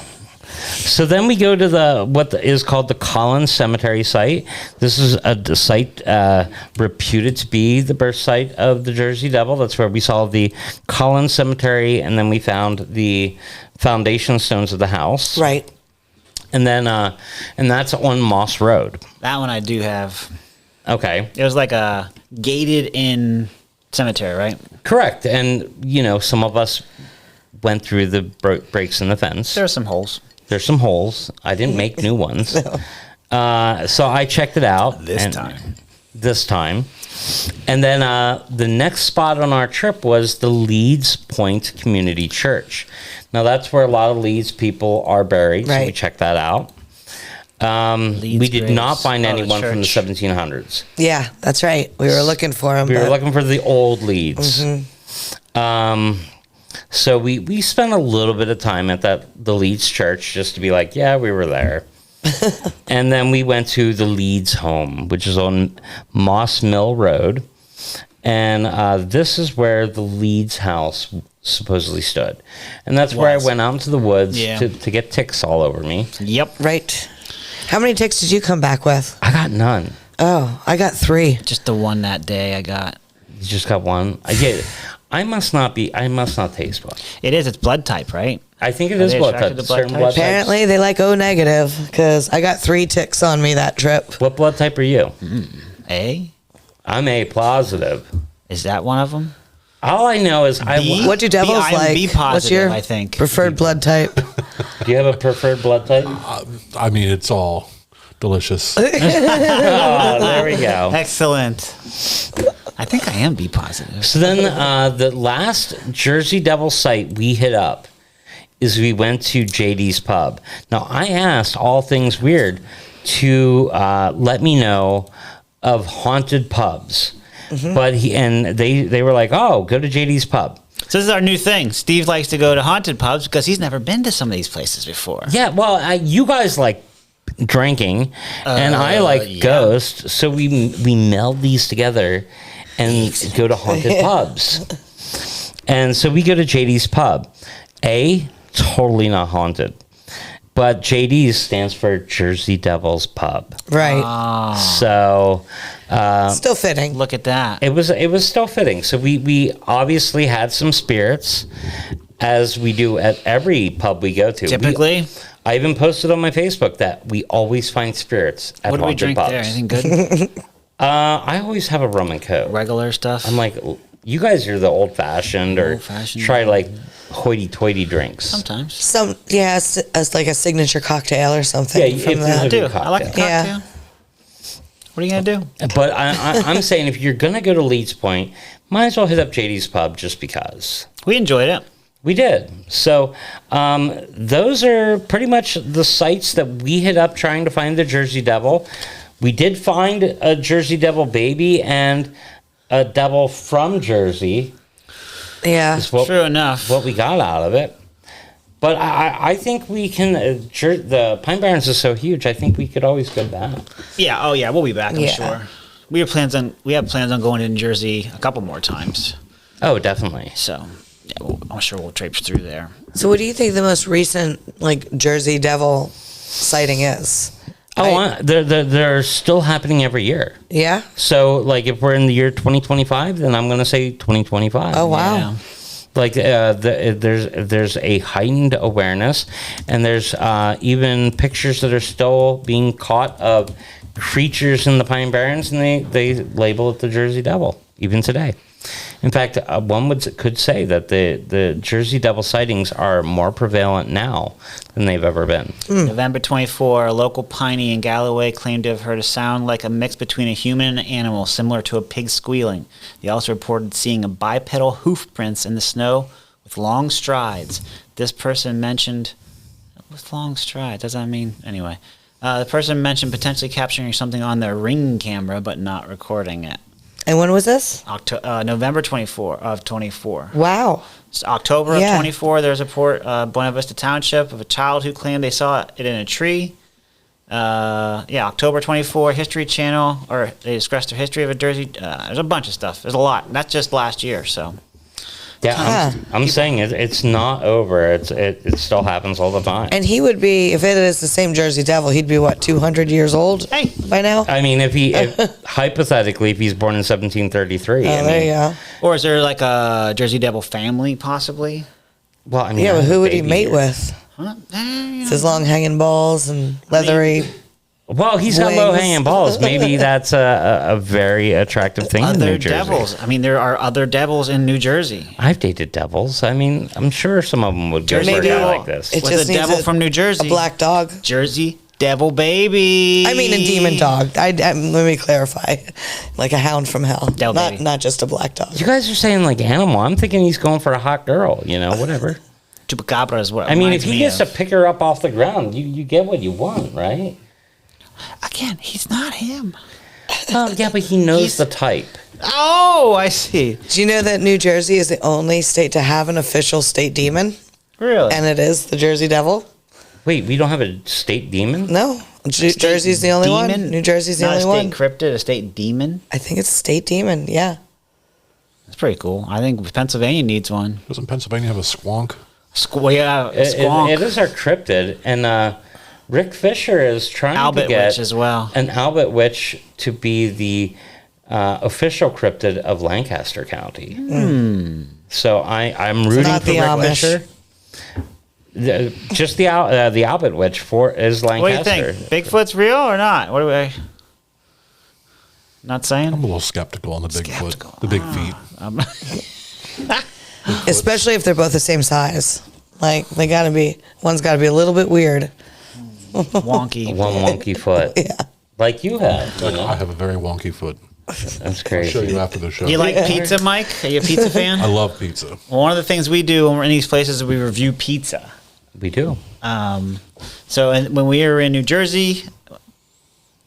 So then we go to what is called the Collins Cemetery site. This is a site reputed to be the birth site of the Jersey Devil. That's where we saw the Collins Cemetery, and then we found the foundation stones of the house. Right. And then, and that's on Moss Road. That one I do have. Okay. It was like a gated-in cemetery, right? Correct. And, some of us went through the breaks in the fence. There are some holes. There's some holes. I didn't make new ones. So I checked it out. This time. And then the next spot on our trip was the Leeds Point Community Church. Now, that's where a lot of Leeds people are buried. Right. So we checked that out. We did not find anyone from the 1700s. Yeah, that's right. We were looking for them. We were looking for the old Leeds. Mm-hmm. So we spent a little bit of time at the Leeds church just to be like, yeah, we were there. And then we went to the Leeds home, which is on Moss Mill Road. And this is where the Leeds house supposedly stood. And that's where I went out into the woods to get ticks all over me. Yep. Right. How many ticks did you come back with? I got none. Oh, I got 3. Just the one that day I got. You just got one? I must not taste blood. It is. It's blood type, right? I think it is blood type. Certain blood types. Apparently, they like O negative because I got 3 ticks on me that trip. What blood type are you? A? I'm A positive. Is that one of them? All I know is What do devils I'm like? B positive, What's your I think. preferred blood type? Do you have a preferred blood type? I mean, it's all delicious. Oh, there we go. Excellent. I think I am B positive. So then the last Jersey Devil site we hit up is we went to JD's Pub. Now, I asked All Things Weird to let me know of haunted pubs. Mm-hmm. But they were like, oh, go to JD's Pub. So this is our new thing. Steve likes to go to haunted pubs because he's never been to some of these places before. Yeah, well, you guys like drinking, and I like ghosts, so we meld these together and go to haunted pubs. And so we go to JD's Pub. Totally not haunted. But JD's stands for Jersey Devils Pub. Right. So Still fitting. Look at that. it was still fitting. So we obviously had some spirits, as we do at every pub we go to. Typically. I even posted on my Facebook that we always find spirits at What do we haunted drink pubs. there? Anything good? I always have a rum and coke. Regular stuff? I'm like, you guys are the old-fashioned, or Old-fashioned. try like hoity-toity drinks. Sometimes. As like a signature cocktail or something. Yeah, if from there's the, a I do. good I like a cocktail. cocktail. Yeah. What are you going to do? But I'm saying if you're going to go to Leeds Point, might as well hit up JD's Pub just because. We enjoyed it. We did. So those are pretty much the sites that we hit up trying to find the Jersey Devil. We did find a Jersey Devil baby and a devil from Jersey. yeah. Is what, True enough. what we got out of it. But I think we can. The Pine Barrens is so huge. I think we could always go back. Yeah. Oh, yeah. We'll be back, I'm Yeah. sure. We have plans on going to New Jersey a couple more times. Oh, definitely. So, yeah, I'm sure we'll traipse through there. So what do you think the most recent like Jersey Devil sighting is? They're still happening every year. Yeah. So, like, if we're in the year 2025, then I'm going to say 2025. Oh wow. Yeah. Like, there's a heightened awareness, and there's even pictures that are still being caught of creatures in the Pine Barrens, and they label it the Jersey Devil even today. In fact, one could say that the Jersey Devil sightings are more prevalent now than they've ever been. November 24, a local piney in Galloway claimed to have heard a sound like a mix between a human and an animal, similar to a pig squealing. They also reported seeing a bipedal hoof prints in the snow with long strides. This person mentioned... With long strides, does that mean... Anyway. The person mentioned potentially capturing something on their Ring camera, but not recording it. And when was this? November 24 of 24. Wow. It's October of Yeah. 24, there's a report, Buena Vista Township, of a child who claimed they saw it in a tree. October 24, History Channel, or they discussed their history of a Jersey. There's a bunch of stuff. There's a lot. And that's just last year, so. Yeah, I'm saying it's not over. It still happens all the time. And he would be, if it is the same Jersey Devil, he'd be what, 200 years old Hey. by now? I mean, hypothetically, if he's born in 1733, Oh, there you go. Or is there like a Jersey Devil family, possibly? Well, I mean, Yeah, but who would he baby mate years. with? Huh? With his long hanging balls and leathery. Well, he's got Wings. low hanging balls. Maybe that's a very attractive thing in Other New Jersey. devils. I mean, there are other devils in New Jersey. I've dated devils. I mean, I'm sure some of them would go for a Maybe guy like this. It With just a needs devil from New Jersey. A black dog. Jersey Devil baby. I mean, a demon dog. Let me clarify. Like a hound from hell. Devil baby. Not just a black dog. You guys are saying like animal. I'm thinking he's going for a hot girl. Whatever. Chupacabra is what. I mean, reminds if he me gets of. to pick her up off the ground, you get what you want, right? Again, he's not him. Yeah, but he knows He's- the type. Oh, I see. Do you know that New Jersey is the only state to have an official state demon? Really? And it is the Jersey Devil? Wait, we don't have a state demon? No. Jersey's the only demon? one. New Jersey's the Not only a one. state cryptid, a state demon. I think it's a state demon, yeah. That's pretty cool. I think Pennsylvania needs one. Doesn't Pennsylvania have a squonk? Squonk. It is our cryptid, and Rick Fisher is trying Albert to get Witch as well. an Albert Witch to be the official cryptid of Lancaster County. So I'm rooting not for the Rick Amish. Fisher. Just the Albert Witch is What do you Lancaster. think? Bigfoot's real or not? What do we? Not saying. I'm a little skeptical on the Bigfoot, Skeptical. the big feet. Especially if they're both the same size. Like, one's gotta be a little bit weird. Wonky. One wonky foot. Yeah. Like you have. I have a very wonky foot. That's I'll crazy. show you after the show. You like pizza, Mike? Are you a pizza I fan? love pizza. Well, one of the things we do when we're in these places is we review pizza. We do. When we were in New Jersey, is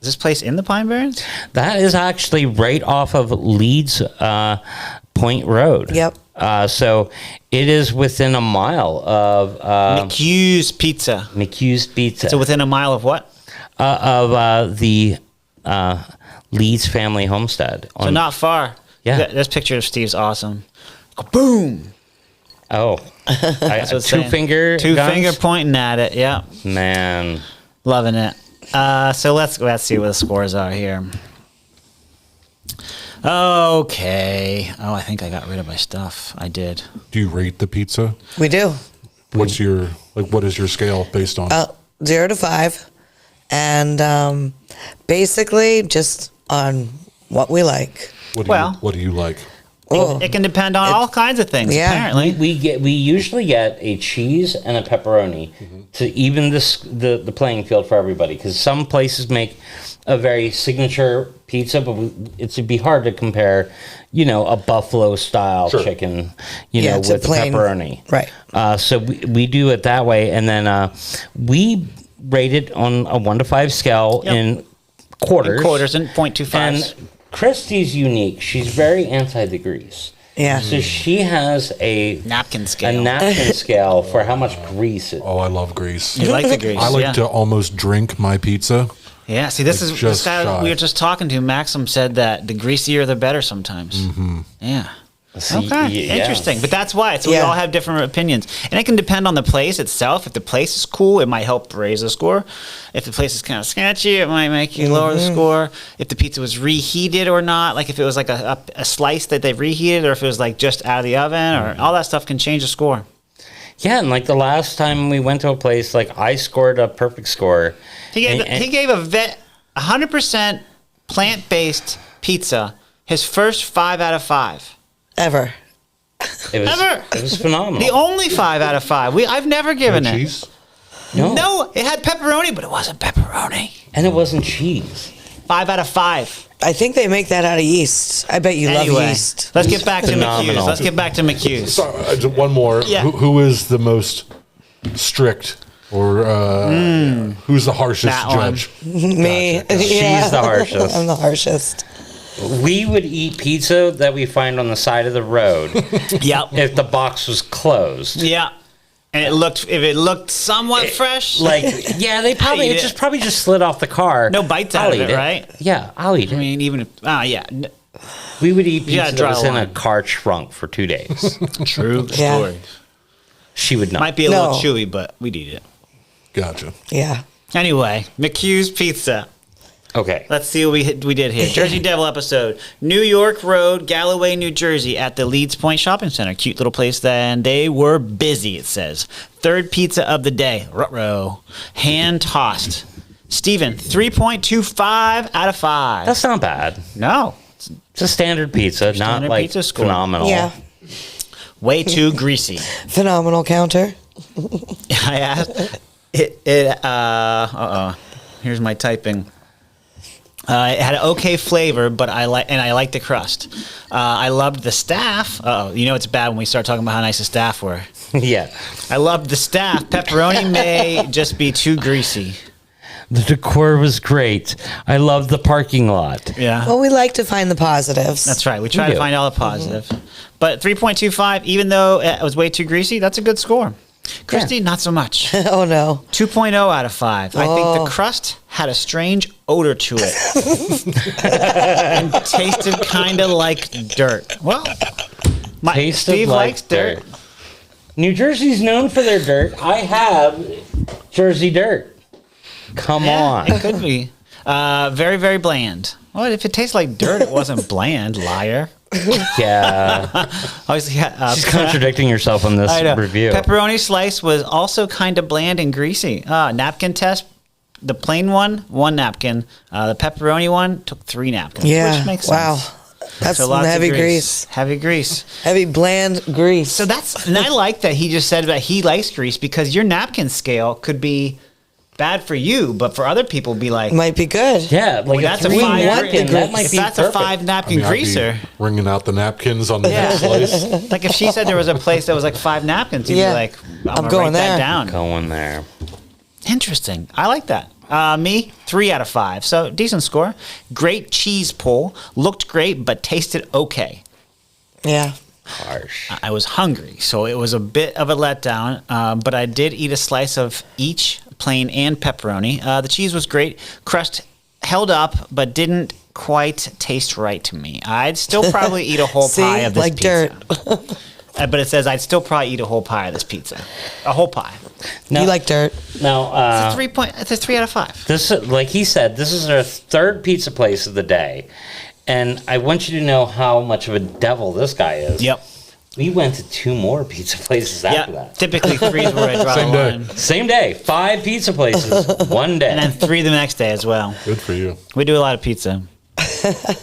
this place in the Pine Barrens? That is actually right off of Leeds Point Point Road. Yep. So it is within a mile of McHugh's Pizza. McHugh's Pizza. So within a mile of what? Of the Leeds family homestead. So not far. Yeah. This picture of Steve's awesome. Boom. Oh, Two finger pointing at it. Yeah. Man, Loving it. So let's see what the scores are here. Okay. Oh, I think I got rid of my stuff. I did. Do you rate the pizza? We do. What is your scale based on? 0 to 5. And basically just on what we like. What do you like? Oh, It can depend on all kinds of things, Yeah. apparently. we usually get a cheese and a pepperoni to even the playing field for everybody, because some places make a very signature pizza, but it'd be hard to compare, a buffalo style chicken, it's a with plain- pepperoni. right. So we do it that way, and then we rate it on a 1 to 5 scale in quarters. Quarters and 0.25. And Christy's unique. She's very anti the grease. Yeah. So she has a napkin scale. scale for how much grease it. Oh, I love grease. You like the grease. I like yeah. to almost drink my pizza. Yeah, see, this Like is just this guy shy. we were just talking to. Maxim said that the greasier the better sometimes. Mm-hmm. Yeah. See, Okay, yeah. interesting. But that's why. So we Yeah. all have different opinions. And it can depend on the place itself. If the place is cool, it might help raise the score. If the place is kind of sketchy, it might make you lower the score. If the pizza was reheated or not, like if it was like a slice that they've reheated, or if it was like just out of the oven, or all that stuff can change the score. Yeah, and like the last time we went to a place, like I scored a perfect score. He gave a 100% plant-based pizza his first 5 out of 5. Ever. It was phenomenal. The only 5 out of 5. I've never given No it. cheese? No, it had pepperoni, but it wasn't pepperoni. And it wasn't cheese. 5 out of 5. I think they make that out of yeast. I bet you love yeast. Let's get back to Phenomenal. McHugh's. Let's get back to McHugh's. Sorry, one more. Yeah. Who is the most strict, or who's the harshest That one. judge? Me. Gotcha. She's the harshest. I'm the harshest. We would eat pizza that we find on the side of the road Yep. if the box was closed. Yeah. And if it looked somewhat fresh, Like, yeah, they probably eat it it. probably just slid off the car. no bites out I'll of eat it, right? Yeah, I'll eat I it. mean, even if, yeah. We would eat You gotta pizza draw that was a in a line. car trunk for 2 days. True Yeah. story. She would not. Might be a No. little chewy, but we'd eat it. Gotcha. Yeah. Anyway, McHugh's Pizza. Okay. Let's see what we did here. Jersey Devil episode. New York Road, Galloway, New Jersey, at the Leeds Point Shopping Center. Cute little place there, and they were busy, it says. Third pizza of the day. Ruh-roh. Hand tossed. Steven, 3.25 out of 5. That's not bad. No. It's a standard pizza, not Standard like pizza score. phenomenal. Yeah. Way too greasy. Phenomenal counter. I asked. Here's my typing. It had an okay flavor, but I liked the crust. I loved the staff. It's bad when we start talking about how nice the staff were. Yeah. I loved the staff. Pepperoni may just be too greasy. The decor was great. I love the parking lot. Yeah, Well, we like to find the positives. that's right. We try We to do. find all the positive. But 3.25, even though it was way too greasy, that's a good score. Christy, not so much. Oh, no. 2.0 out of 5. I think Oh. the crust had a strange odor to it and tasted kind of like dirt. Well, Tasted Steve like likes dirt. New Jersey's known for their dirt. I have Jersey dirt. Come on. It could be. Very, very bland. Well, if it tastes like dirt, it wasn't bland, liar. Yeah. Obviously, She's contradicting yourself on this I know. review. Pepperoni slice was also kind of bland and greasy. Napkin test. The plain one, 1 napkin. The pepperoni one took 3 napkins. Yeah. Which makes Wow. sense. That's So some lots of heavy grease. Heavy grease. Heavy, bland grease. So and I like that he just said that he likes grease, because your napkin scale could be bad for you, but for other people, be like, Might be good. Yeah, like that's a a 3 5 napkin. That grease. might if be that's perfect. a 5 napkin I'd be greaser. wringing out the napkins on the Yeah. next slice. Like if she said there was a place that was like 5 napkins, you'd Yeah. be like, I'm gonna going write that there. down. Going there. Interesting. I like that. Me, 3 out of 5. So decent score. Great cheese pull. Looked great, but tasted okay. Yeah. Harsh. I was hungry, so it was a bit of a letdown, but I did eat a slice of each, plain and pepperoni. The cheese was great. Crust held up, but didn't quite taste right to me. I'd still probably eat a whole See? pie of this Like pizza. dirt. But it says I'd still probably eat a whole pie of this pizza. A whole pie. Now, You like dirt. now It's a 3 out of 5. this, like he said, this is our third pizza place of the day. And I want you to know how much of a devil this guy is. Yep. We went to 2 more pizza places after Yeah. that. Typically 3 is where I draw Same the day. line. Same day, 5 pizza places, one day. And then 3 the next day as well. Good for you. We do a lot of pizza.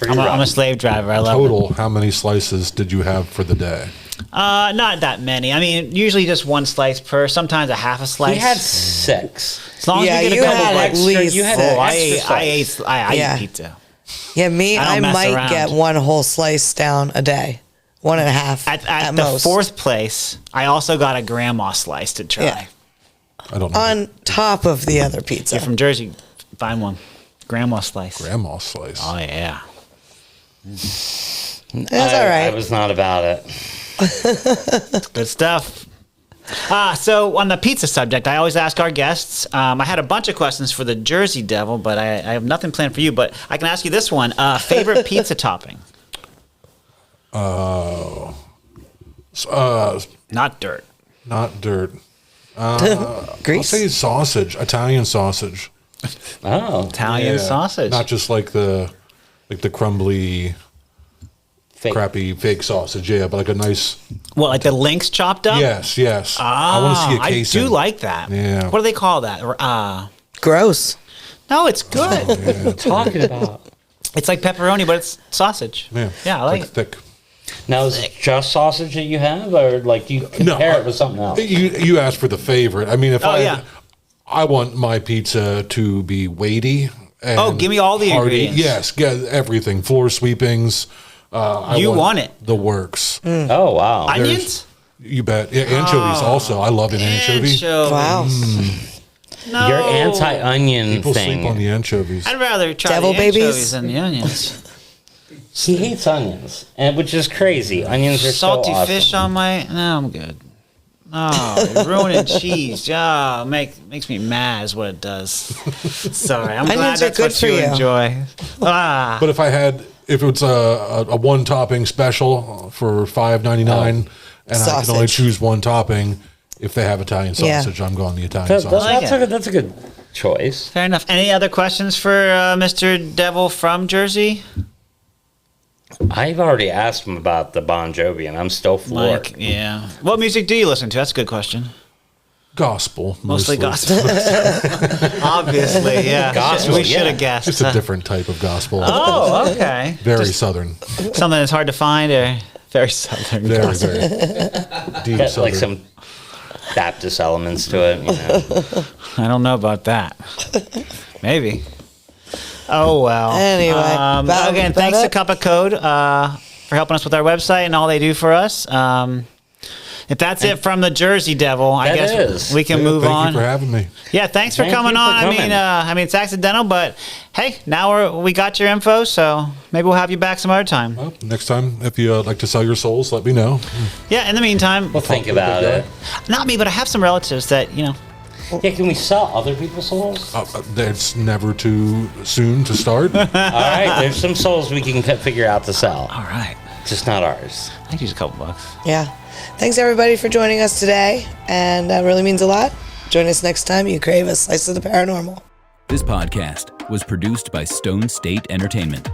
I'm a slave driver. I love it. Total, how many slices did you have for the day? Not that many. I mean, usually just 1 slice per. Sometimes a half a slice. We had 6. As long Yeah, as we get you a couple had at bites. least You had six. an I extra slice. Yeah. eat pizza. Yeah, me, I don't I mess might around. get 1 whole slice down a day. 1.5 At the most. 4th place, I also got a grandma slice to try. Yeah. I don't know. On top of the other pizza. You're from Jersey, find one. Grandma slice. Grandma slice. Oh yeah. That's all right. I was not about it. Good stuff. So on the pizza subject, I always ask our guests. I had a bunch of questions for the Jersey Devil, but I have nothing planned for you. But I can ask you this one: favorite pizza topping? Not dirt. Not dirt. I'll Grease. say sausage, Italian sausage. Oh, Italian Yeah. sausage. Not just like the crumbly, fake. crappy fake sausage. Yeah, but like a nice. What, like the links chopped up? Yes. I want to see a case. I do like that. Yeah. What do they call that? Gross. No, it's good. Talking about. It's like pepperoni, but it's sausage. Yeah. I like it. thick. Now, is it just sausage that you have, or like do you compare it with something else? You asked for the favorite. I mean, if yeah. I want my pizza to be weighty. And give me all the hearty. ingredients. Yes, get everything. Floor sweepings. I You want it. The works. Oh, wow. Onions? You bet. Yeah, anchovies also. I love an anchovy. Anchovies. Wow. No. Your anti-onion People thing. sleep on the anchovies. I'd rather try Devil the babies? anchovies than the onions. He hates onions, and which is crazy. Onions are Salty so awesome. fish on my... No, I'm good. Oh, ruining cheese. Oh, makes me mad is what it does. Sorry, I'm glad Onions are that's good what for you you. enjoy. But if it's a one topping special for $5.99, and I can only Sausage. choose one topping, if they have Italian Yeah. sausage, I'm going the Italian That- sausage. that's a good choice. Fair enough. Any other questions for Mr. Devil from Jersey? I've already asked him about the Bon Jovi, and I'm still floored. Like, yeah. What music do you listen to? That's a good question. Gospel, Mostly gospel. Obviously, yeah. Gospel, We should yeah. have guessed. It's a different type of gospel. Oh, okay. Very southern. Something that's hard to find or very southern. Very, gospel. very deep Got southern. like some Baptist elements to it, you know. I don't know about that. Maybe. Oh, well. Anyway, again, thanks to Cup of Code for helping us with our website and all they do for us. If that's it from the Jersey Devil, I That guess is. we can Yeah, move thank on. you for having me. Yeah, thanks for Thank coming you for on. coming. I mean, it's accidental, but hey, now we got your info, so maybe we'll have you back some other time. Well, next time, if you'd like to sell your souls, let me know. Yeah, in the meantime, We'll think about it. not me, but I have some relatives that, you know. Yeah, can we sell other people's souls? It's never too soon to start. All right, there's some souls we can figure out to sell. All right. Just not ours. I could use a couple bucks. Yeah. Thanks, everybody, for joining us today. And that really means a lot. Join us next time you crave a slice of the paranormal. This podcast was produced by Stone State Entertainment.